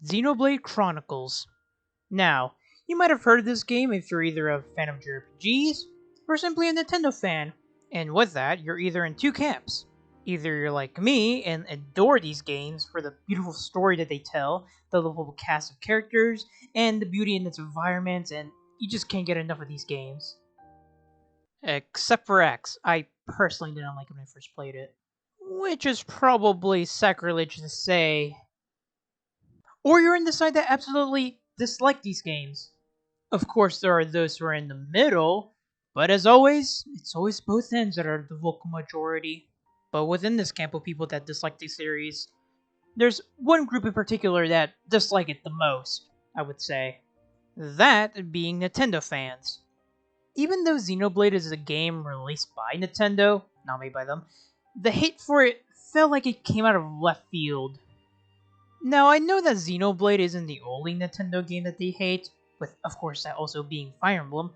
Xenoblade Chronicles. Now, you might have heard of this game if you're either a fan of JRPGs or simply a Nintendo fan, and with that, you're either in two camps. Either you're like me and adore these games for the beautiful story that they tell, the lovable cast of characters, and the beauty in its environment, and you just can't get enough of these games. Except for X, I personally didn't like it when I first played it. Which is probably sacrilege to say, or you're in the side that absolutely dislike these games. Of course, there are those who are in the middle, but as always, it's always both ends that are the vocal majority. But within this camp of people that dislike the series, there's one group in particular that dislike it the most, I would say. That being Nintendo fans. Even though Xenoblade is a game released by Nintendo, not made by them, the hate for it felt like it came out of left field. Now, I know that Xenoblade isn't the only Nintendo game that they hate, with of course that also being Fire Emblem.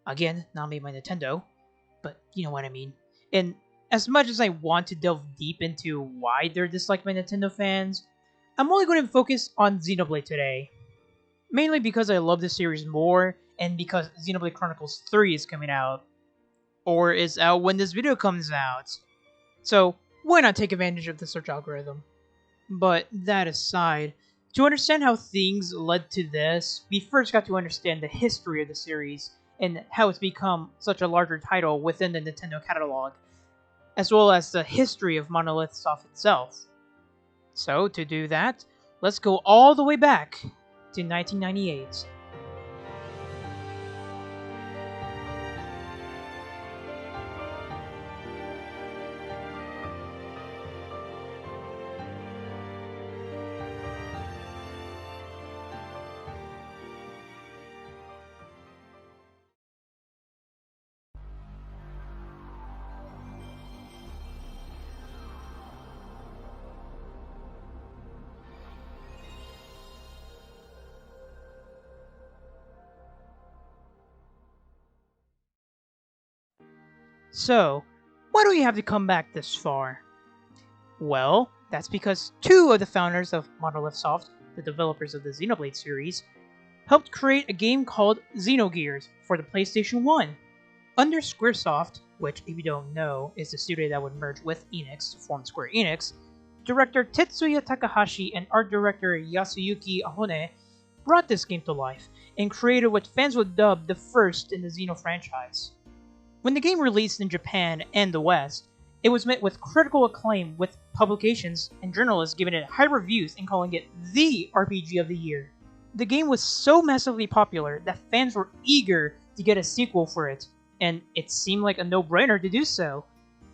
Again, not made by Nintendo, but you know what I mean. And as much as I want to delve deep into why they're disliked by Nintendo fans, I'm only going to focus on Xenoblade today. Mainly because I love the series more, and because Xenoblade Chronicles 3 is coming out. Or is out when this video comes out. So, why not take advantage of the search algorithm? But that aside, to understand how things led to this, we first got to understand the history of the series and how it's become such a larger title within the Nintendo catalog, as well as the history of Monolith Soft itself. So, to do that, let's go all the way back to 1998. So, why do we have to come back this far? Well, that's because two of the founders of Monolith Soft, the developers of the Xenoblade series, helped create a game called Xenogears for the PlayStation 1. Under Squaresoft, which if you don't know is the studio that would merge with Enix to form Square Enix, director Tetsuya Takahashi and art director Yasuyuki Ahone brought this game to life and created what fans would dub the first in the Xeno franchise. When the game released in Japan and the West, it was met with critical acclaim, with publications and journalists giving it high reviews and calling it the RPG of the year. The game was so massively popular that fans were eager to get a sequel for it, and it seemed like a no-brainer to do so.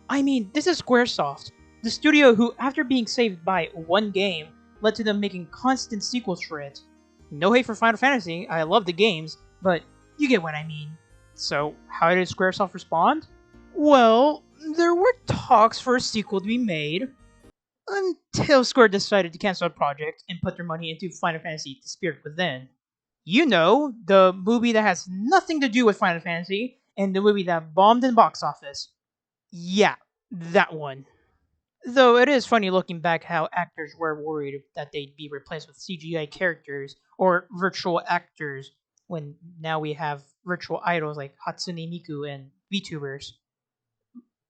I mean, this is Squaresoft, the studio who, after being saved by one game, led to them making constant sequels for it. No hate for Final Fantasy, I love the games, but you get what I mean. So, how did Squaresoft respond? Well, there were talks for a sequel to be made, until Square decided to cancel the project and put their money into Final Fantasy The Spirit Within. You know, the movie that has nothing to do with Final Fantasy, and the movie that bombed in the box office. Yeah, that one. Though it is funny looking back how actors were worried that they'd be replaced with CGI characters or virtual actors when now we have virtual idols like Hatsune Miku and VTubers.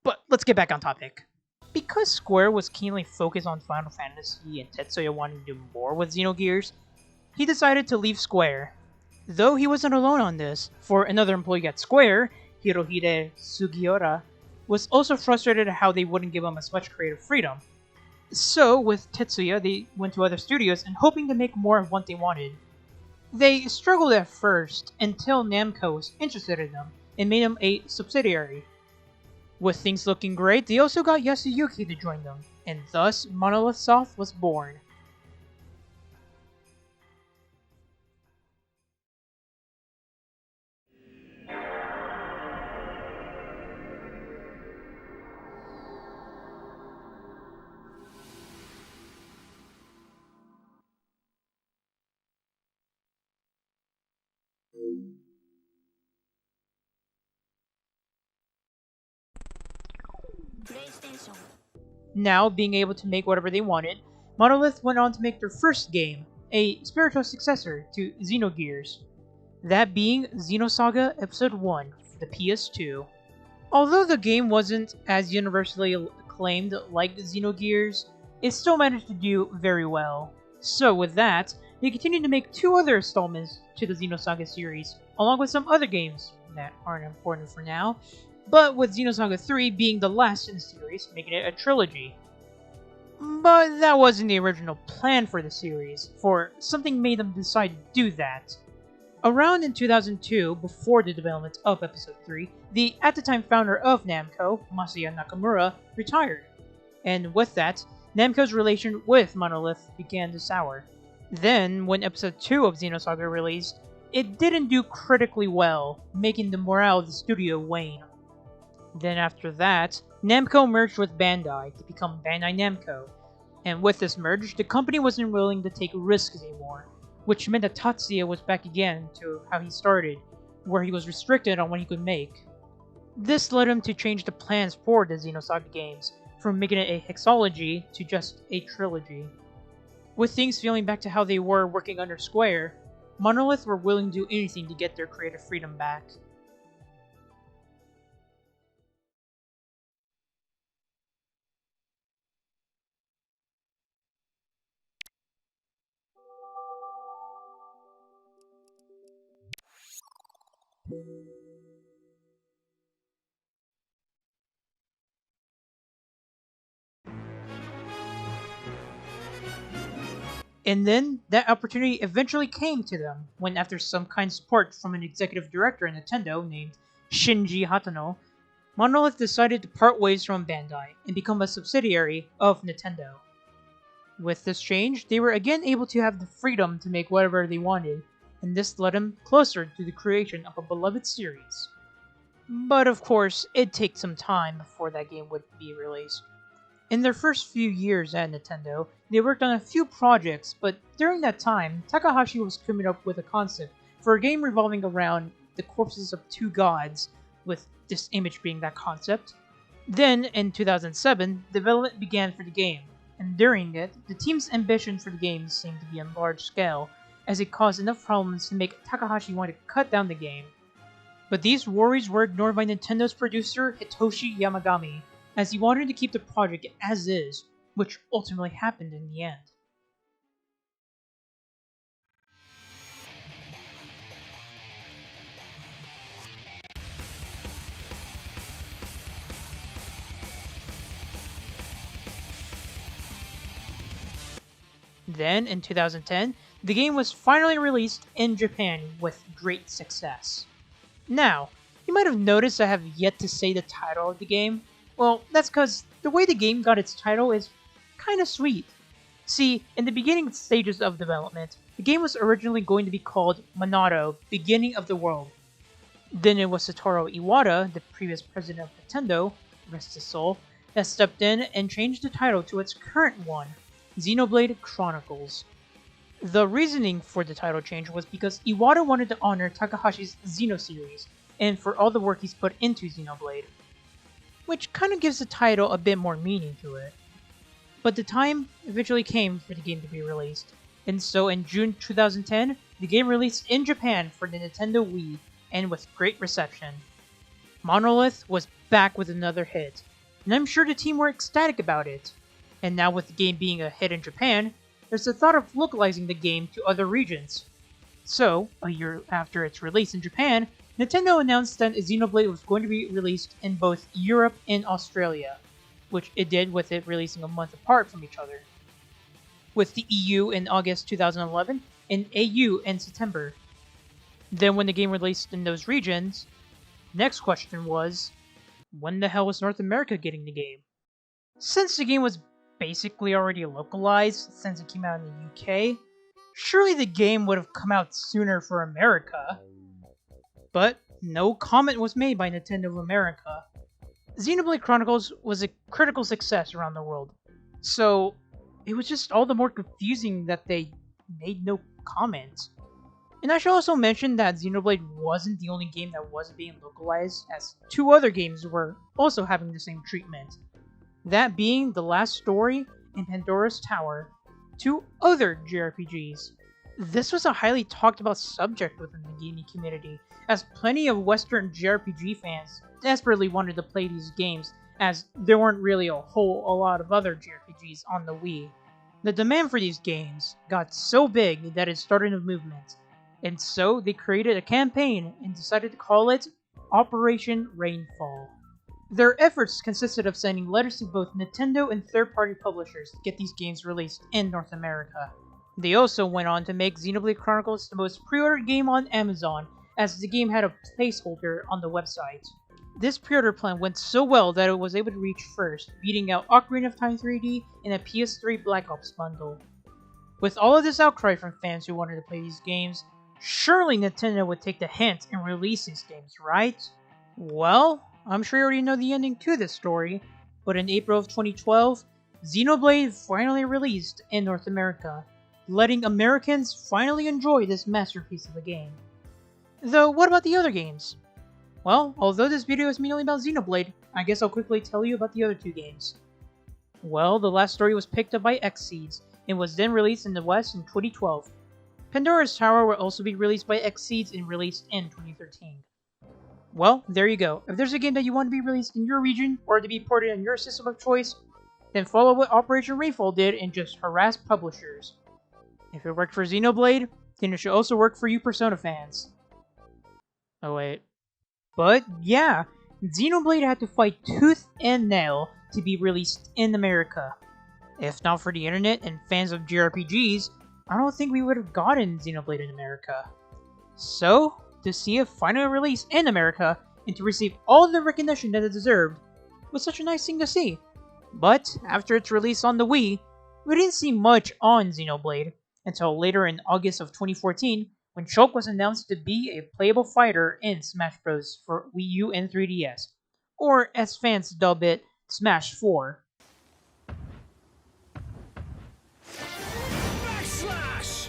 But let's get back on topic. Because Square was keenly focused on Final Fantasy and Tetsuya wanted to do more with Xenogears, he decided to leave Square. Though he wasn't alone on this, for another employee at Square, Hirohide Sugiura, was also frustrated at how they wouldn't give him as much creative freedom. So, with Tetsuya, they went to other studios and hoping to make more of what they wanted. They struggled at first until Namco was interested in them and made them a subsidiary. With things looking great, they also got Yasuyuki to join them, and thus Monolith Soft was born. Now, being able to make whatever they wanted, Monolith went on to make their first game, a spiritual successor to Xenogears, that being Xenosaga Episode 1 for the PS2. Although the game wasn't as universally acclaimed like Xenogears, it still managed to do very well. So with that, they continued to make two other installments to the Xenosaga series, along with some other games that aren't important for now, but with Xenosaga 3 being the last in the series, making it a trilogy. But that wasn't the original plan for the series, for something made them decide to do that. Around in 2002, before the development of Episode 3, the at-the-time founder of Namco, Masaya Nakamura, retired. And with that, Namco's relation with Monolith began to sour. Then, when Episode 2 of Xenosaga released, it didn't do critically well, making the morale of the studio wane. Then after that, Namco merged with Bandai to become Bandai Namco, and with this merge, the company wasn't willing to take risks anymore, which meant that Tatsuya was back again to how he started, where he was restricted on what he could make. This led him to change the plans for the Xenosaga games, from making it a hexalogy to just a trilogy. With things feeling back to how they were working under Square, Monolith were willing to do anything to get their creative freedom back. And then, that opportunity eventually came to them when, after some kind support from an executive director at Nintendo named Shinji Hatano, Monolith decided to part ways from Bandai and become a subsidiary of Nintendo. With this change, they were again able to have the freedom to make whatever they wanted, and this led them closer to the creation of a beloved series. But of course, it'd take some time before that game would be released. In their first few years at Nintendo, they worked on a few projects, but during that time, Takahashi was coming up with a concept for a game revolving around the corpses of two gods, with this image being that concept. Then, in 2007, development began for the game, and during it, the team's ambition for the game seemed to be on large scale, as it caused enough problems to make Takahashi want to cut down the game. But these worries were ignored by Nintendo's producer Hitoshi Yamagami, as he wanted to keep the project as is, which ultimately happened in the end. Then, in 2010, the game was finally released in Japan with great success. Now, you might have noticed I have yet to say the title of the game. Well, that's because the way the game got its title is kinda sweet. See, in the beginning stages of development, the game was originally going to be called Monado, Beginning of the World. Then it was Satoru Iwata, the previous president of Nintendo, rest his soul, that stepped in and changed the title to its current one, Xenoblade Chronicles. The reasoning for the title change was because Iwata wanted to honor Takahashi's Xeno series, and for all the work he's put into Xenoblade, which kinda gives the title a bit more meaning to it. But the time eventually came for the game to be released, and so in June 2010, the game released in Japan for the Nintendo Wii, and with great reception. Monolith was back with another hit, and I'm sure the team were ecstatic about it. And now with the game being a hit in Japan, there's the thought of localizing the game to other regions. So, a year after its release in Japan, Nintendo announced that Xenoblade was going to be released in both Europe and Australia, which it did with it releasing a month apart from each other. With the EU in August 2011 and AU in September. Then when the game released in those regions, next question was, when the hell was North America getting the game? Since the game was basically already localized since it came out in the UK, surely the game would have come out sooner for America. But no comment was made by Nintendo of America. Xenoblade Chronicles was a critical success around the world, so it was just all the more confusing that they made no comment. And I should also mention that Xenoblade wasn't the only game that wasn't being localized, as two other games were also having the same treatment. That being The Last Story and Pandora's Tower. to other JRPGs. This was a highly talked about subject within the gaming community, as plenty of Western JRPG fans desperately wanted to play these games, as there weren't really a lot of other JRPGs on the Wii. The demand for these games got so big that it started a movement, and so they created a campaign and decided to call it Operation Rainfall. Their efforts consisted of sending letters to both Nintendo and third-party publishers to get these games released in North America. They also went on to make Xenoblade Chronicles the most pre-ordered game on Amazon, as the game had a placeholder on the website. This pre-order plan went so well that it was able to reach first, beating out Ocarina of Time 3D and a PS3 Black Ops bundle. With all of this outcry from fans who wanted to play these games, surely Nintendo would take the hint and release these games, right? Well, I'm sure you already know the ending to this story, but in April of 2012, Xenoblade finally released in North America, letting Americans finally enjoy this masterpiece of a game. Though, what about the other games? Well, although this video is mainly about Xenoblade, I guess I'll quickly tell you about the other two games. Well, the last story was picked up by Xseeds, and was then released in the West in 2012. Pandora's Tower will also be released by Xseeds and released in 2013. Well, there you go. If there's a game that you want to be released in your region, or to be ported on your system of choice, then follow what Operation Rainfall did and just harass publishers. If it worked for Xenoblade, then it should also work for you Persona fans. Oh wait. But yeah, Xenoblade had to fight tooth and nail to be released in America. If not for the internet and fans of JRPGs, I don't think we would have gotten Xenoblade in America. So, to see it finally released in America, and to receive all the recognition that it deserved, was such a nice thing to see. But, after its release on the Wii, we didn't see much on Xenoblade, until later in August of 2014, when Shulk was announced to be a playable fighter in Smash Bros. For Wii U and 3DS, or as fans dub it, Smash 4. Backslash!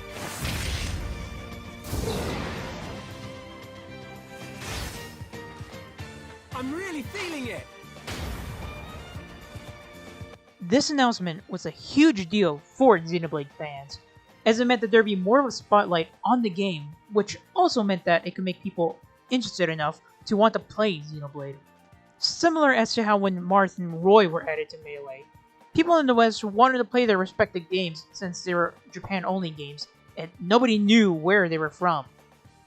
I'm really feeling it! This announcement was a huge deal for Xenoblade fans, as it meant that there'd be more of a spotlight on the game, which also meant that it could make people interested enough to want to play Xenoblade. Similar as to how when Marth and Roy were added to Melee, people in the West wanted to play their respective games since they were Japan-only games, and nobody knew where they were from.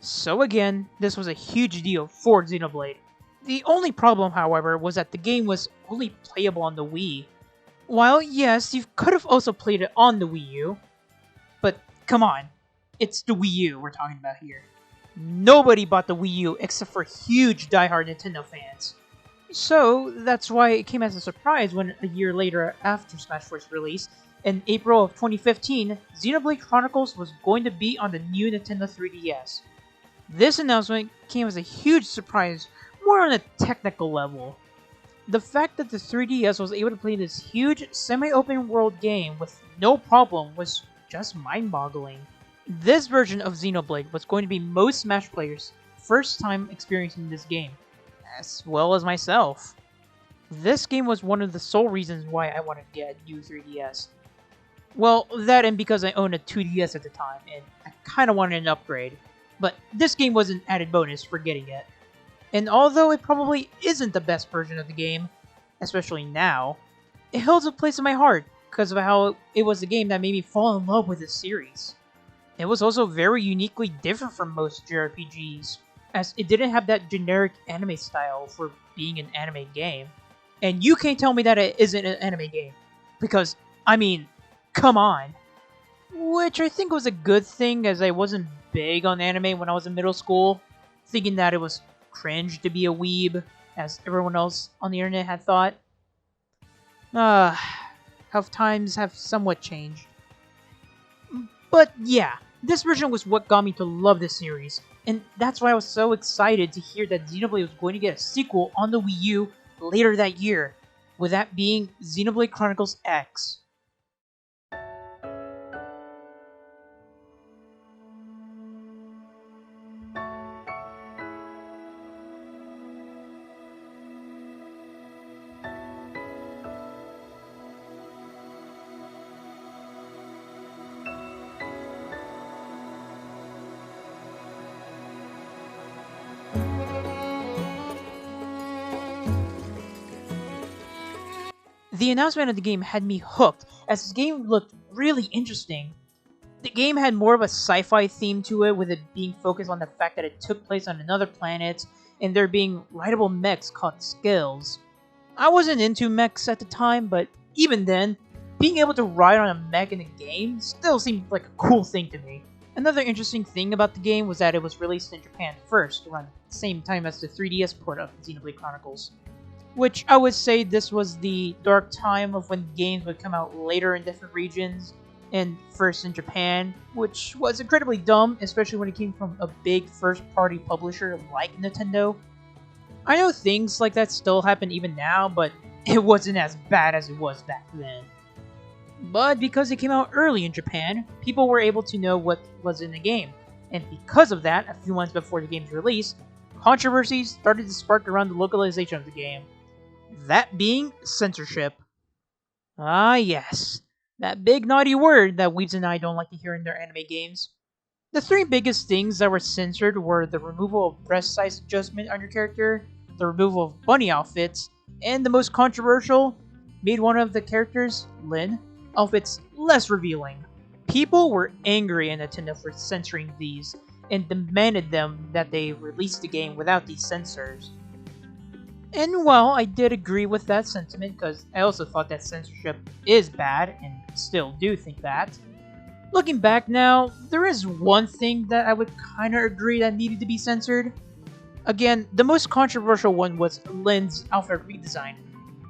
So again, this was a huge deal for Xenoblade. The only problem, however, was that the game was only playable on the Wii. While yes, you could have also played it on the Wii U, but come on, it's the Wii U we're talking about here. Nobody bought the Wii U except for huge diehard Nintendo fans. So that's why it came as a surprise when a year later after Smash 4's release, in April of 2015, Xenoblade Chronicles was going to be on the new Nintendo 3DS. This announcement came as a huge surprise, more on a technical level. The fact that the 3DS was able to play this huge, semi-open world game with no problem was just mind-boggling. This version of Xenoblade was going to be most Smash players' first time experiencing this game, as well as myself. This game was one of the sole reasons why I wanted to get a new 3DS. Well, that and because I owned a 2DS at the time, and I kinda wanted an upgrade. But this game was an added bonus for getting it. And although it probably isn't the best version of the game, especially now, it holds a place in my heart because of how it was the game that made me fall in love with this series. It was also very uniquely different from most JRPGs, as it didn't have that generic anime style for being an anime game. And you can't tell me that it isn't an anime game, because, I mean, come on. Which I think was a good thing, as I wasn't big on anime when I was in middle school, thinking that it was cringe to be a weeb, as everyone else on the internet had thought. How times have somewhat changed. But yeah, this version was what got me to love this series, and that's why I was so excited to hear that Xenoblade was going to get a sequel on the Wii U later that year, with that being Xenoblade Chronicles X. The announcement of the game had me hooked, as the game looked really interesting. The game had more of a sci-fi theme to it, with it being focused on the fact that it took place on another planet, and there being rideable mechs called Skills. I wasn't into mechs at the time, but even then, being able to ride on a mech in a game still seemed like a cool thing to me. Another interesting thing about the game was that it was released in Japan first, around the same time as the 3DS port of Xenoblade Chronicles. Which I would say this was the dark time of when games would come out later in different regions, and first in Japan, which was incredibly dumb, especially when it came from a big first-party publisher like Nintendo. I know things like that still happen even now, but it wasn't as bad as it was back then. But because it came out early in Japan, people were able to know what was in the game, and because of that, a few months before the game's release, controversies started to spark around the localization of the game. That being censorship. Ah yes, that big naughty word that Weebs and I don't like to hear in their anime games. The three biggest things that were censored were the removal of breast size adjustment on your character, the removal of bunny outfits, and the most controversial, made one of the characters, Lyn, outfits less revealing. People were angry at Nintendo for censoring these, and demanded them that they release the game without these censors. And well, I did agree with that sentiment, because I also thought that censorship is bad, and still do think that. Looking back now, there is one thing that I would kinda agree that needed to be censored. Again, the most controversial one was Lyn's outfit redesign.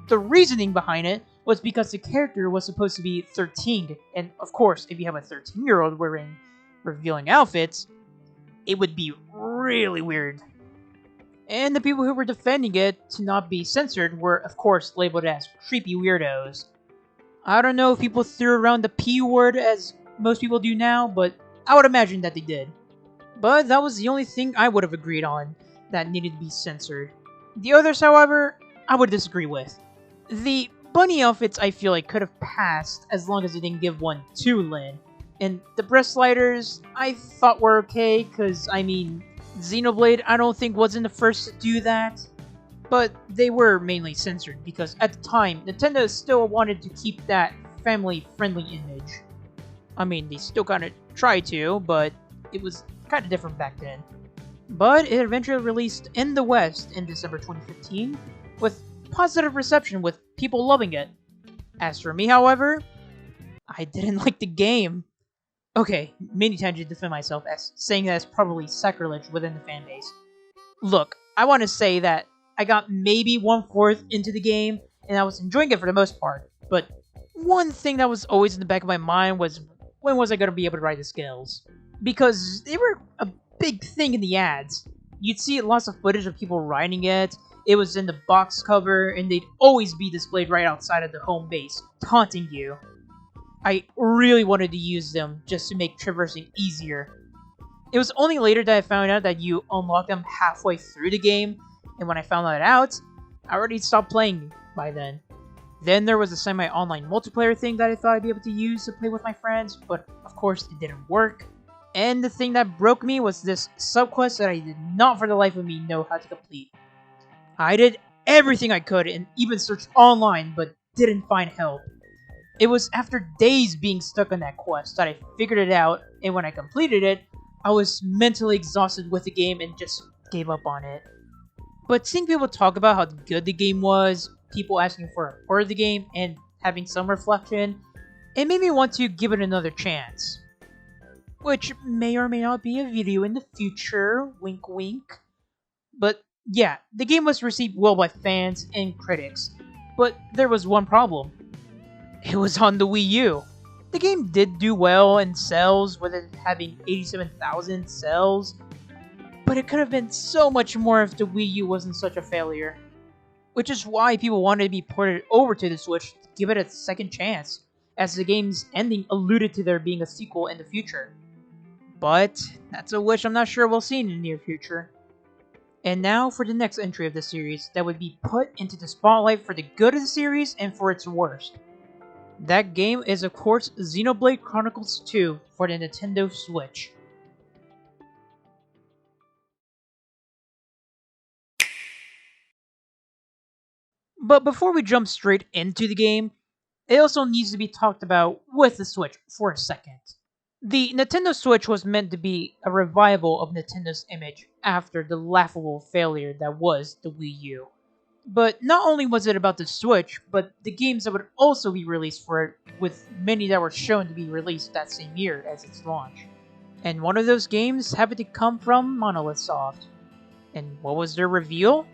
The reasoning behind it was because the character was supposed to be 13, and of course, if you have a 13-year-old wearing revealing outfits, it would be really weird. And the people who were defending it to not be censored were, of course, labeled as creepy weirdos. I don't know if people threw around the P word as most people do now, but I would imagine that they did. But that was the only thing I would have agreed on that needed to be censored. The others, however, I would disagree with. The bunny outfits I feel like could have passed as long as they didn't give one to Lyn. And the breast sliders I thought were okay, cause I mean, Xenoblade I don't think wasn't the first to do that. But they were mainly censored because at the time, Nintendo still wanted to keep that family-friendly image. I mean, they still kinda tried to, but it was kinda different back then. But it eventually released in the West in December 2015, with positive reception with people loving it. As for me, however, I didn't like the game. Okay, mini tangent to defend myself as saying that it's probably sacrilege within the fanbase. Look, I want to say that I got maybe 1/4 into the game, and I was enjoying it for the most part, but one thing that was always in the back of my mind was, when was I going to be able to ride the skills? Because they were a big thing in the ads. You'd see lots of footage of people riding it, it was in the box cover, and they'd always be displayed right outside of the home base, taunting you. I really wanted to use them just to make traversing easier. It was only later that I found out that you unlock them halfway through the game, and when I found that out, I already stopped playing by then. Then there was a semi-online multiplayer thing that I thought I'd be able to use to play with my friends, but of course it didn't work. And the thing that broke me was this subquest that I did not for the life of me know how to complete. I did everything I could and even searched online, but didn't find help. It was after days being stuck on that quest that I figured it out, and when I completed it, I was mentally exhausted with the game and just gave up on it. But seeing people talk about how good the game was, people asking for a port of the game, and having some reflection, it made me want to give it another chance. Which may or may not be a video in the future, wink wink. But yeah, the game was received well by fans and critics, but there was one problem. It was on the Wii U. The game did do well in sales, with it having 87,000 sales, but it could have been so much more if the Wii U wasn't such a failure. Which is why people wanted to be ported over to the Switch to give it a second chance, as the game's ending alluded to there being a sequel in the future. But that's a wish I'm not sure we'll see in the near future. And now for the next entry of the series that would be put into the spotlight for the good of the series and for its worst. That game is of course Xenoblade Chronicles 2 for the Nintendo Switch. But before we jump straight into the game, it also needs to be talked about with the Switch for a second. The Nintendo Switch was meant to be a revival of Nintendo's image after the laughable failure that was the Wii U. But not only was it about the Switch, but the games that would also be released for it, with many that were shown to be released that same year as its launch. And one of those games happened to come from Monolith Soft. And what was their reveal?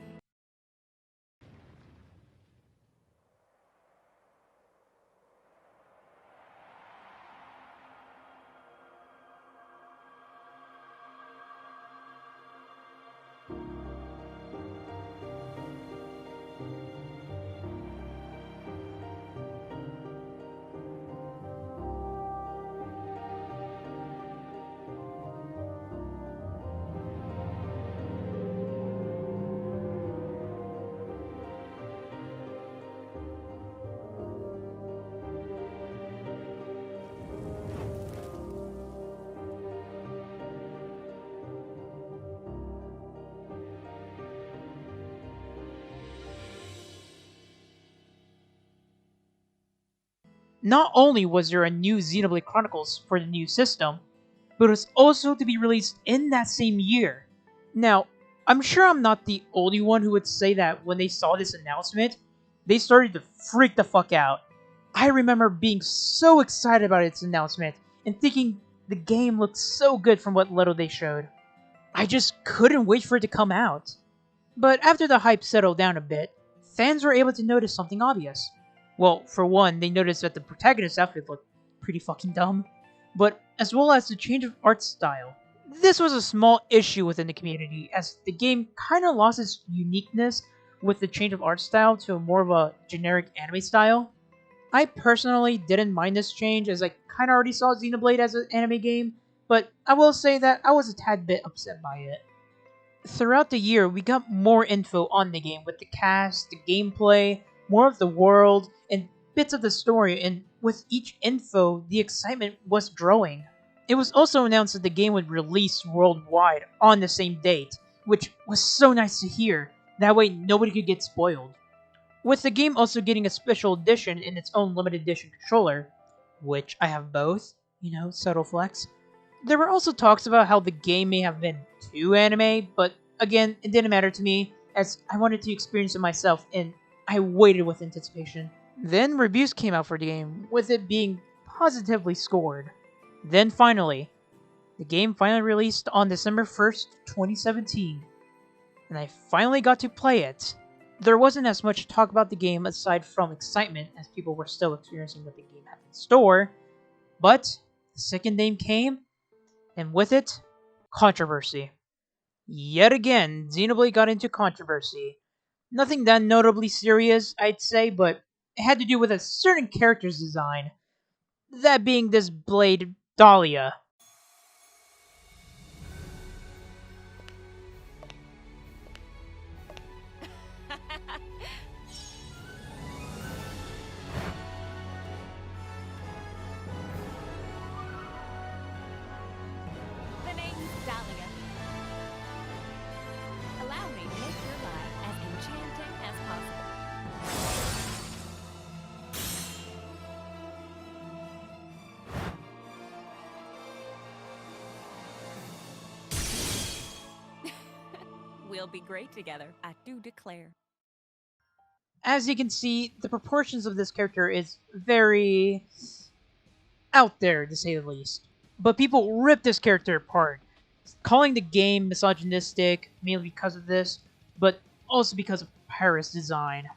Not only was there a new Xenoblade Chronicles for the new system, but it was also to be released in that same year. Now, I'm sure I'm not the only one who would say that when they saw this announcement, they started to freak the fuck out. I remember being so excited about its announcement and thinking the game looked so good from what little they showed. I just couldn't wait for it to come out. But after the hype settled down a bit, fans were able to notice something obvious. Well, for one, they noticed that the protagonist's outfit looked pretty fucking dumb, but as well as the change of art style. This was a small issue within the community, as the game kinda lost its uniqueness with the change of art style to more of a generic anime style. I personally didn't mind this change, as I kinda already saw Xenoblade as an anime game, but I will say that I was a tad bit upset by it. Throughout the year, we got more info on the game with the cast, the gameplay, more of the world, and bits of the story, and with each info, the excitement was growing. It was also announced that the game would release worldwide on the same date, which was so nice to hear. That way, nobody could get spoiled. With the game also getting a special edition in its own limited edition controller, which I have both, subtle flex. There were also talks about how the game may have been too anime, but again, it didn't matter to me, as I wanted to experience it myself, and I waited with anticipation. Then reviews came out for the game, with it being positively scored. Then finally, the game finally released on December 1st, 2017, and I finally got to play it. There wasn't as much talk about the game aside from excitement, as people were still experiencing what the game had in store, but the second name came, and with it, controversy. Yet again, Xenoblade got into controversy. Nothing that notably serious, I'd say, but it had to do with a certain character's design. That being this blade, Dahlia. The name's Dahlia. Allow me to make your life as enchanting as possible. We'll be great together, I do declare. As you can see, the proportions of this character is very out there, to say the least. But people rip this character apart, calling the game misogynistic, mainly because of this, but also because of Paris' design.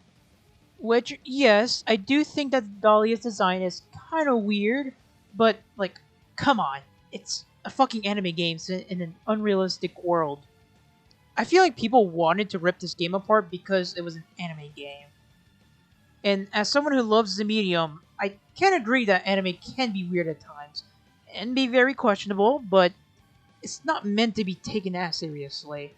Which, yes, I do think that Dahlia's design is kind of weird, but, come on. It's a fucking anime game in an unrealistic world. I feel like people wanted to rip this game apart because it was an anime game. And as someone who loves the medium, I can agree that anime can be weird at times, and be very questionable, but it's not meant to be taken as seriously.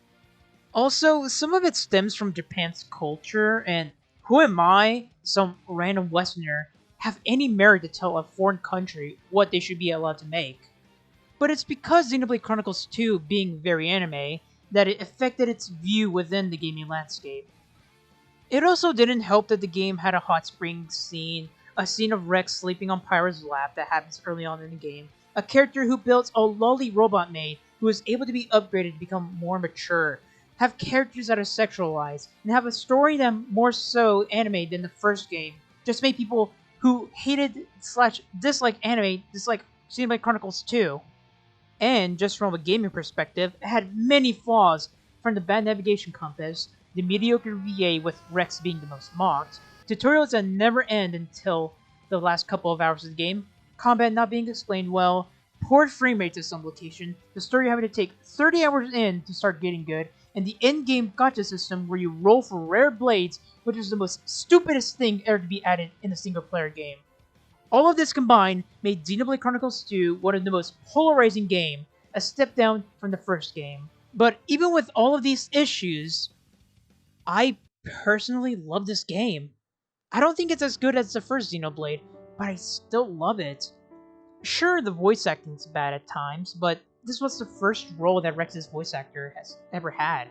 Also, some of it stems from Japan's culture, and who am I, some random Westerner, have any merit to tell a foreign country what they should be allowed to make? But it's because Xenoblade Chronicles 2 being very anime that it affected its view within the gaming landscape. It also didn't help that the game had a hot spring scene, a scene of Rex sleeping on Pyra's lap that happens early on in the game, a character who built a lolly robot maid who is able to be upgraded to become more mature, have characters that are sexualized, and have a story that more so anime than the first game, just made people who hated slash dislike anime dislike Xenoblade Chronicles 2. And just from a gaming perspective, it had many flaws, from the bad navigation compass, the mediocre VA with Rex being the most mocked, tutorials that never end until the last couple of hours of the game, combat not being explained well, poor frame rates at some location, the story having to take 30 hours in to start getting good, and the in-game gacha system where you roll for rare blades, which is the most stupidest thing ever to be added in a single-player game. All of this combined made Xenoblade Chronicles 2 one of the most polarizing games, a step down from the first game. But even with all of these issues, I personally love this game. I don't think it's as good as the first Xenoblade, but I still love it. Sure, the voice acting's bad at times, but this was the first role that Rex's voice actor has ever had.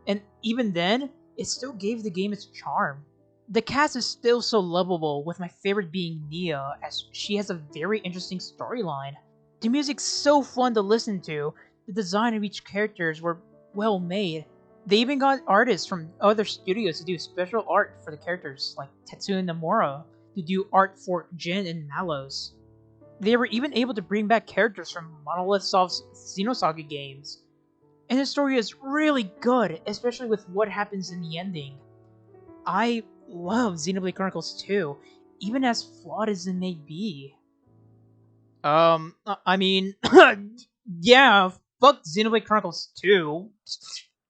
And even then, it still gave the game its charm. The cast is still so lovable, with my favorite being Nia, as she has a very interesting storyline. The music's so fun to listen to, the design of each characters were well made. They even got artists from other studios to do special art for the characters, like Tetsuya Nomura, to do art for Jin and Malos. They were even able to bring back characters from Monolith Soft's Xenosaga games. And the story is really good, especially with what happens in the ending. I love Xenoblade Chronicles 2, even as flawed as it may be. I mean, yeah, fuck Xenoblade Chronicles 2.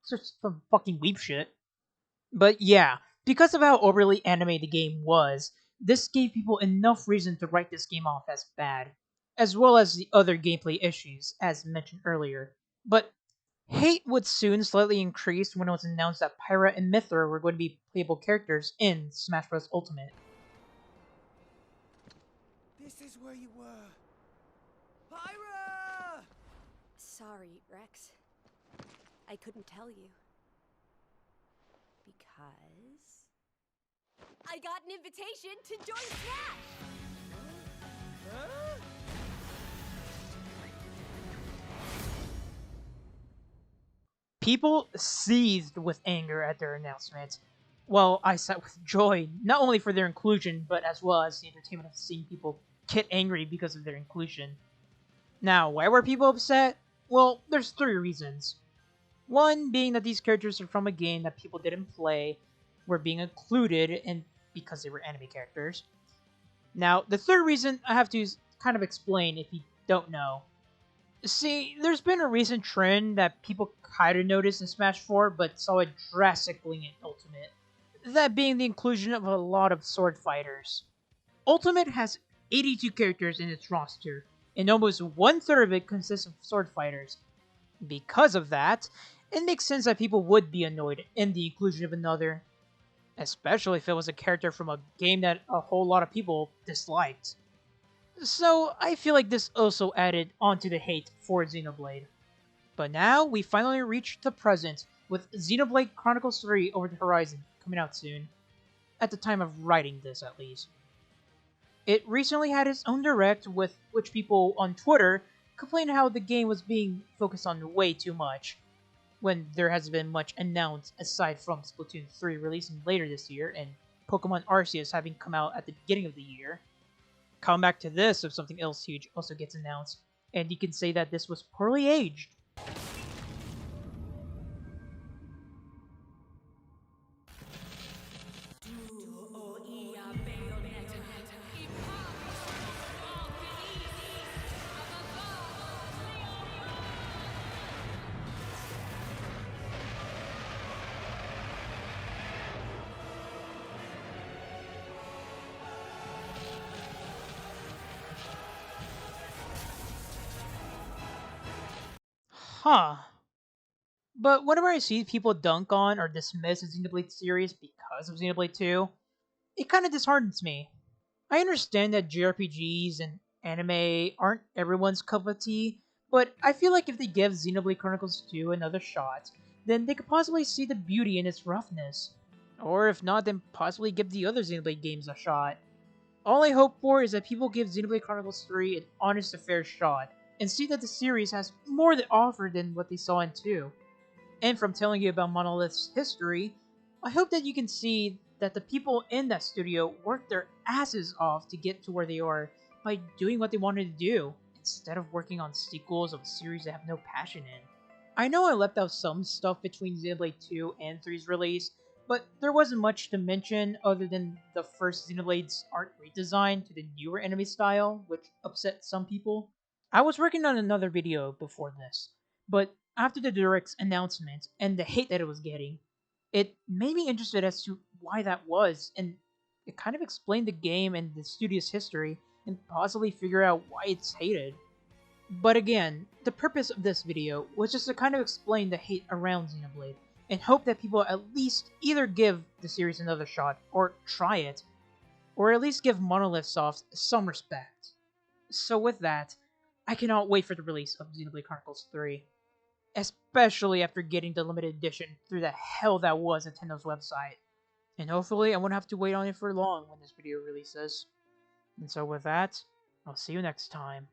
Such some fucking weep shit. But yeah, because of how overly anime the game was, this gave people enough reason to write this game off as bad, as well as the other gameplay issues, as mentioned earlier. But hate would soon slightly increase when it was announced that Pyra and Mythra were going to be playable characters in Smash Bros. Ultimate. This is where you were. Pyra! Sorry, Rex. I couldn't tell you. Because I got an invitation to join Smash! Huh? People seethed with anger at their announcement, while I sat with joy, not only for their inclusion, but as well as the entertainment of seeing people get angry because of their inclusion. Now, why were people upset? Well, there's three reasons. One being that these characters are from a game that people didn't play, were being included, and because they were anime characters. Now, the third reason I have to kind of explain if you don't know. See, there's been a recent trend that people kind of noticed in Smash 4, but saw it drastically in Ultimate. That being the inclusion of a lot of sword fighters. Ultimate has 82 characters in its roster, and almost one third of it consists of sword fighters. Because of that, it makes sense that people would be annoyed in the inclusion of another, especially if it was a character from a game that a whole lot of people disliked. So I feel like this also added onto the hate for Xenoblade. But now we finally reached the present, with Xenoblade Chronicles 3 over the horizon, coming out soon. At the time of writing this, at least. It recently had its own direct, with which people on Twitter complained how the game was being focused on way too much, when there hasn't been much announced aside from Splatoon 3 releasing later this year and Pokemon Arceus having come out at the beginning of the year. Come back to this if something else huge also gets announced, and you can say that this was poorly aged. Huh. But whenever I see people dunk on or dismiss the Xenoblade series because of Xenoblade 2, it kind of disheartens me. I understand that JRPGs and anime aren't everyone's cup of tea, but I feel like if they give Xenoblade Chronicles 2 another shot, then they could possibly see the beauty in its roughness. Or if not, then possibly give the other Xenoblade games a shot. All I hope for is that people give Xenoblade Chronicles 3 an honest to fair shot, and see that the series has more to offer than what they saw in 2. And from telling you about Monolith's history, I hope that you can see that the people in that studio worked their asses off to get to where they are by doing what they wanted to do, instead of working on sequels of a series they have no passion in. I know I left out some stuff between Xenoblade 2 and 3's release, but there wasn't much to mention other than the first Xenoblade's art redesign to the newer enemy style, which upset some people. I was working on another video before this, but after the Direct's announcement and the hate that it was getting, it made me interested as to why that was, and it kind of explained the game and the studio's history, and possibly figure out why it's hated. But again, the purpose of this video was just to kind of explain the hate around Xenoblade, and hope that people at least either give the series another shot, or try it, or at least give Monolith Soft some respect. So with that, I cannot wait for the release of Xenoblade Chronicles 3, especially after getting the limited edition through the hell that was Nintendo's website. And hopefully I won't have to wait on it for long when this video releases. And so with that, I'll see you next time.